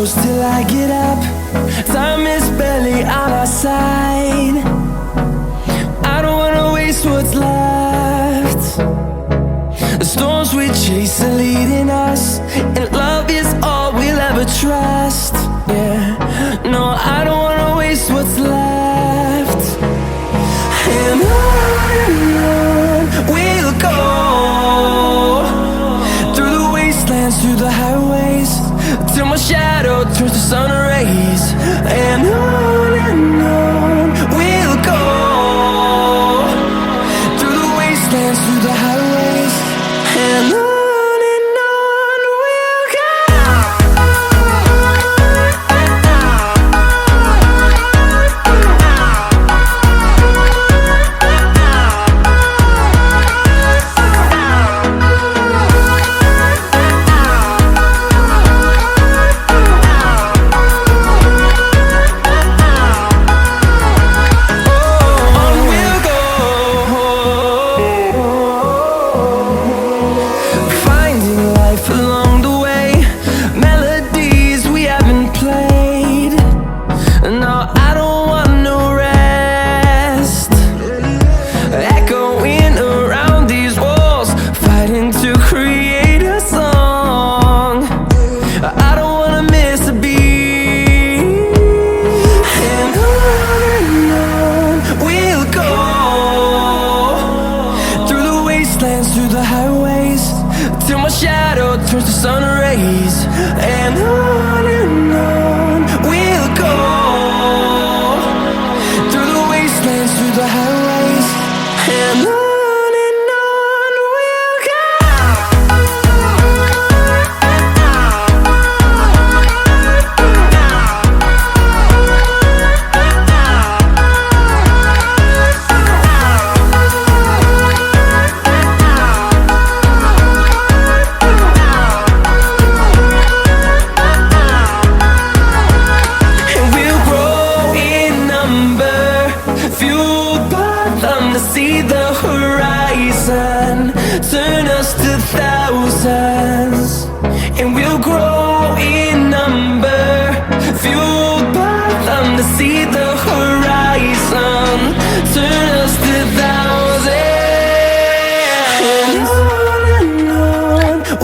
close till I get up. Time is barely on our side. I don't wanna waste what's left. The storms we chase are leading us, and love is all we'll ever trust. Yeah, no, I don't wanna waste what's left. And on we'll go, through the wastelands, through the highways, till my shadow turns to sun rays. And on we'll go, through the wastelands, through the highways, and on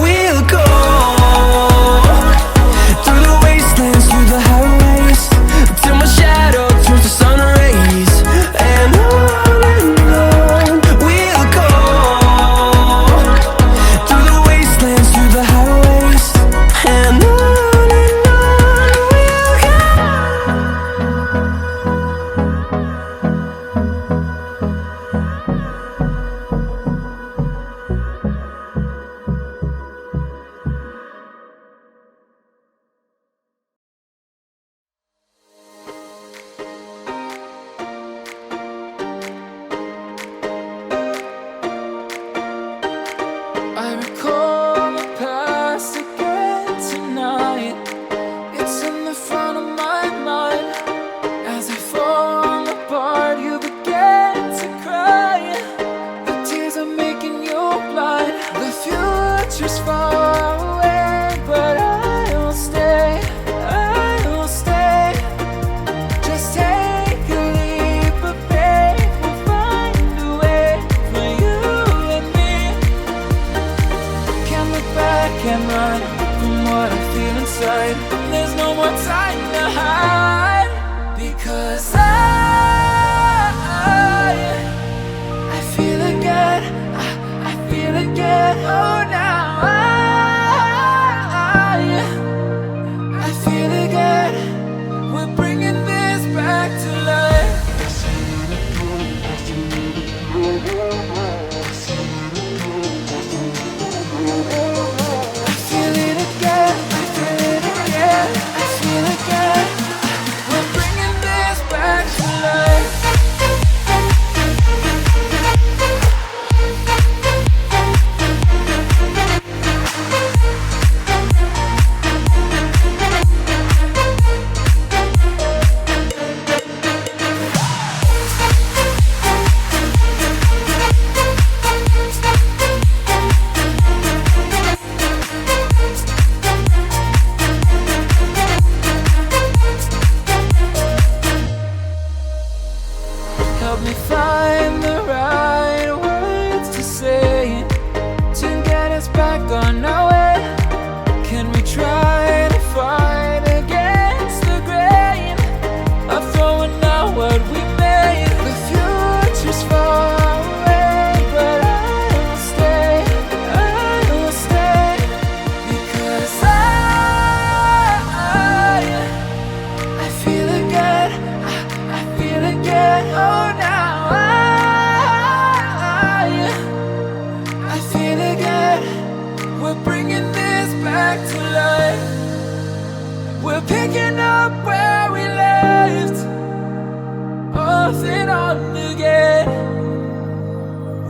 we'll go.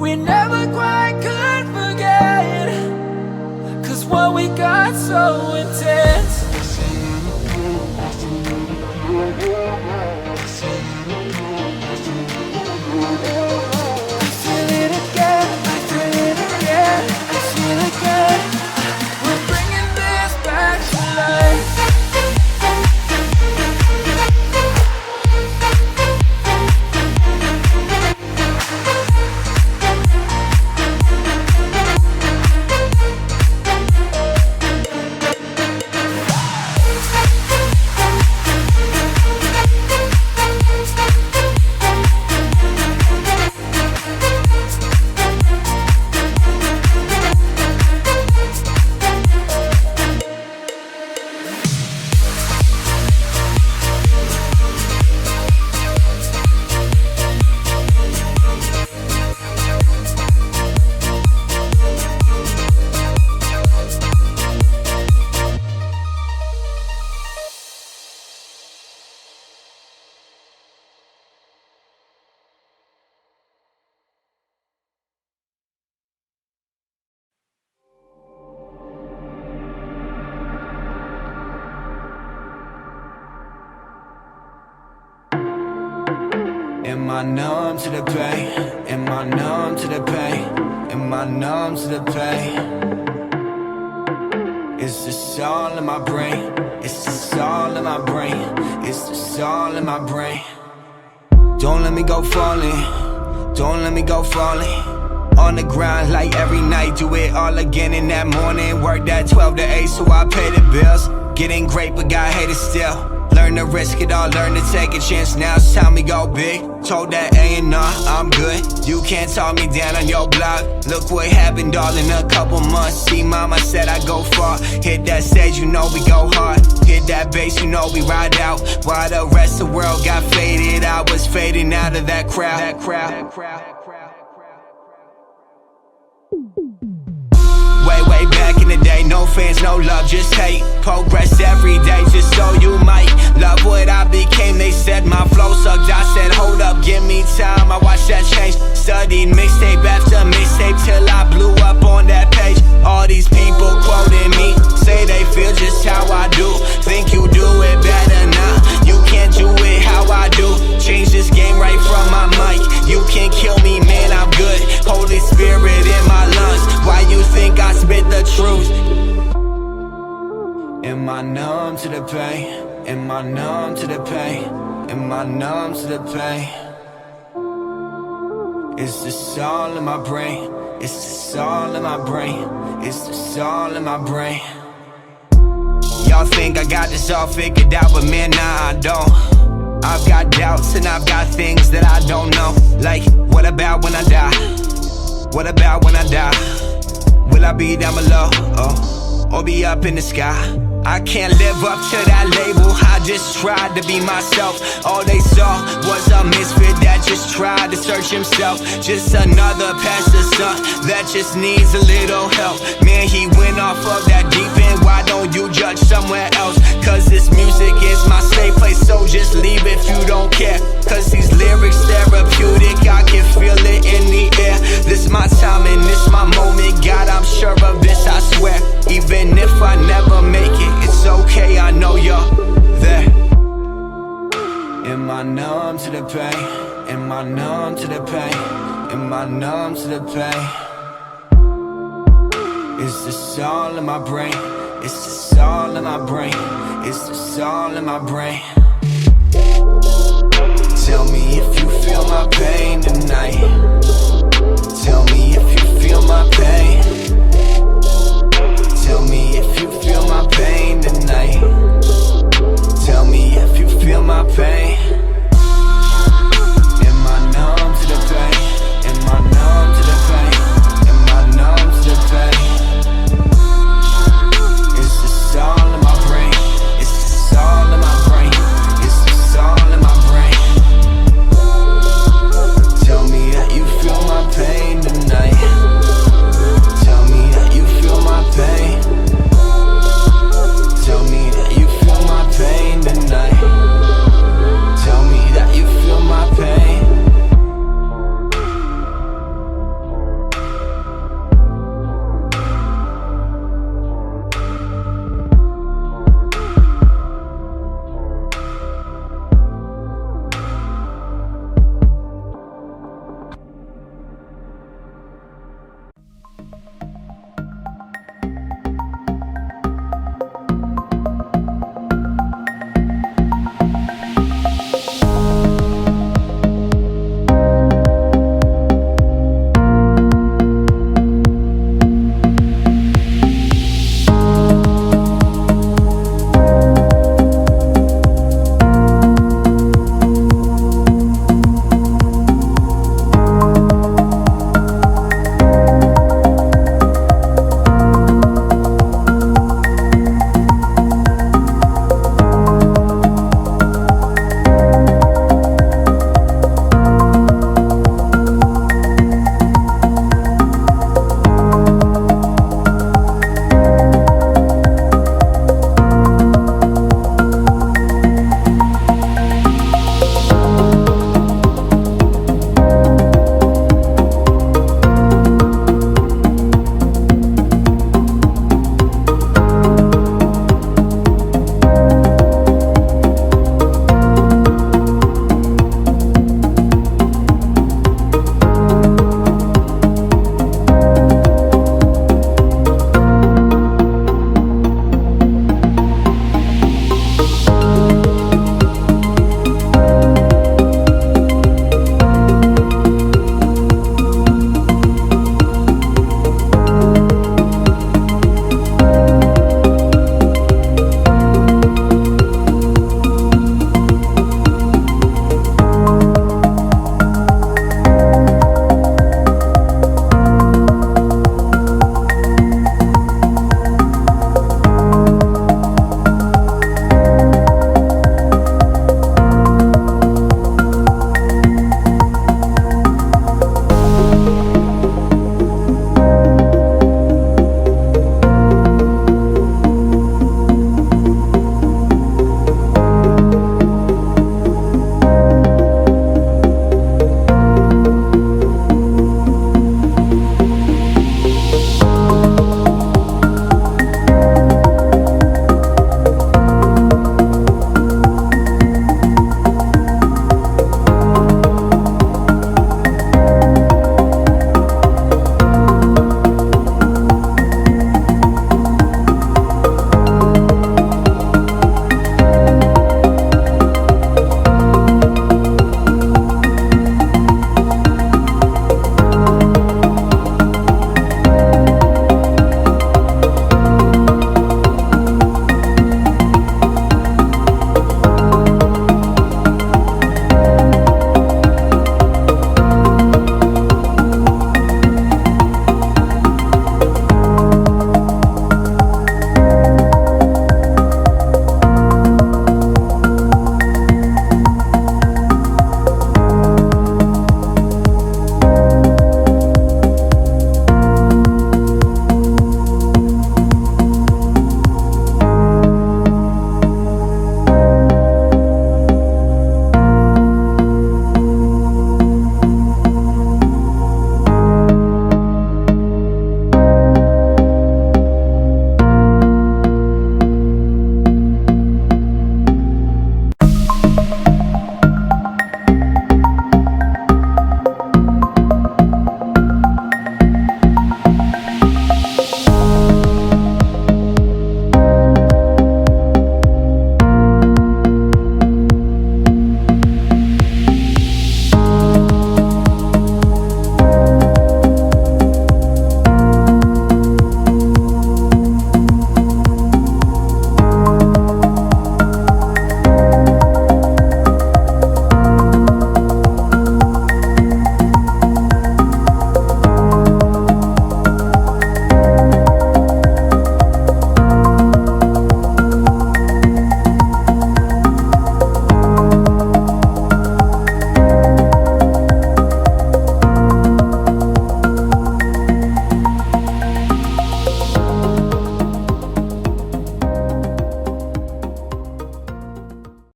we never quite could forget, 'cause what we got so intense. I feel it again, I feel it again, I feel it again. We're bringing this back to life. Am I numb to the pain? Am I numb to the pain? Am I numb to the pain? Is this all in my brain? Is this all in my brain? Is this all in my brain? Don't let me go falling. Don't let me go falling. On the grind like every night. Do it all again in that morning. Work that 12 to 8 so I pay the bills. Getting great but got haters still. Learn to risk it all, learn to take a chance. Now it's time we go big. Told that A&R, I'm good. You can't talk me down on your block. Look what happened all in a couple months. See, mama said I go far. Hit that stage, you know we go hard. Hit that bass, you know we ride out. While the rest of the world got faded, I was fading out of that crowd. Way back in the day, no fans, no love, just hate. Progress every day, just so you might love what I became. They said my flow sucked, I said hold up, give me time. I watched that change, studied mixtape after mixtape till I blew up on that page. All these people quoting me, say they feel just how I do. Think you do it better now, you can't do it how I do. Change this game right from my mic, you can't kill me, man, I'm good. Holy Spirit in my lungs, why you think I spit the truth? Am I numb to the pain? Am I numb to the pain? Am I numb to the pain? Is this all in my brain? Is this all in my brain? Is this all in my brain? Y'all think I got this all figured out, but man, nah, I don't. I've got doubts and I've got things that I don't know. Like, what about when I die? What about when I die? Will I be down below, or be up in the sky? I can't live up to that label, I just tried to be myself. All they saw was a misfit that just tried to search himself. Just another pastor's son that just needs a little help. Man, he went off of that deep end, why don't you judge somewhere else? Cause this music is my safe place, so just leave if you don't care. Cause these lyrics therapeutic, I can feel it in the air. This my time and this my moment, God, I'm sure of this, I swear. Even if I never make it, it's okay, I know you're there. Am I numb to the pain? Am I numb to the pain? Am I numb to the pain? Is this all in my brain? Is this all in my brain? Is this all in my brain? Tell me if you feel my pain tonight. Tell